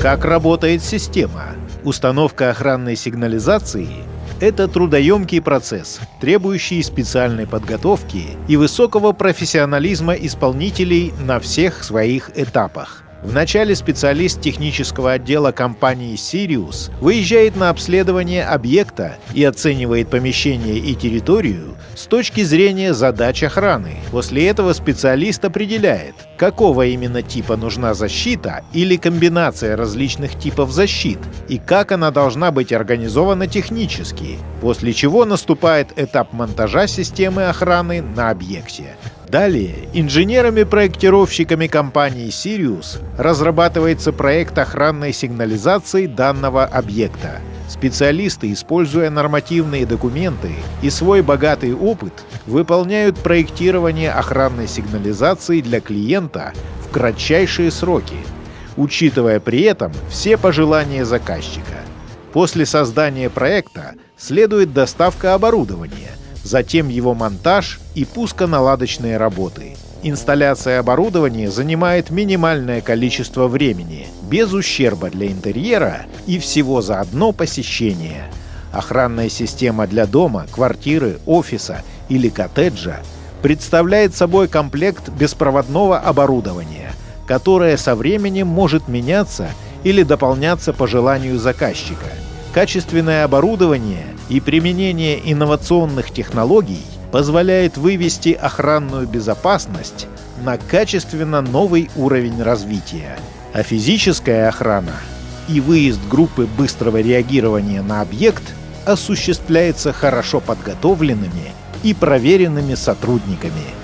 Как работает система? Установка охранной сигнализации — это трудоемкий процесс, требующий специальной подготовки и высокого профессионализма исполнителей на всех своих этапах. Вначале специалист технического отдела компании Sirius выезжает на обследование объекта и оценивает помещение и территорию с точки зрения задач охраны. После этого специалист определяет, какого именно типа нужна защита или комбинация различных типов защит и как она должна быть организована технически, после чего наступает этап монтажа системы охраны на объекте. Далее инженерами-проектировщиками компании Sirius разрабатывается проект охранной сигнализации данного объекта. Специалисты, используя нормативные документы и свой богатый опыт, выполняют проектирование охранной сигнализации для клиента в кратчайшие сроки, учитывая при этом все пожелания заказчика. После создания проекта следует доставка оборудования, затем его монтаж и пусконаладочные работы. Инсталляция оборудования занимает минимальное количество времени, без ущерба для интерьера и всего за одно посещение. Охранная система для дома, квартиры, офиса или коттеджа представляет собой комплект беспроводного оборудования, которое со временем может меняться или дополняться по желанию заказчика. Качественное оборудование и применение инновационных технологий позволяет вывести охранную безопасность на качественно новый уровень развития. А физическая охрана и выезд группы быстрого реагирования на объект осуществляется хорошо подготовленными и проверенными сотрудниками.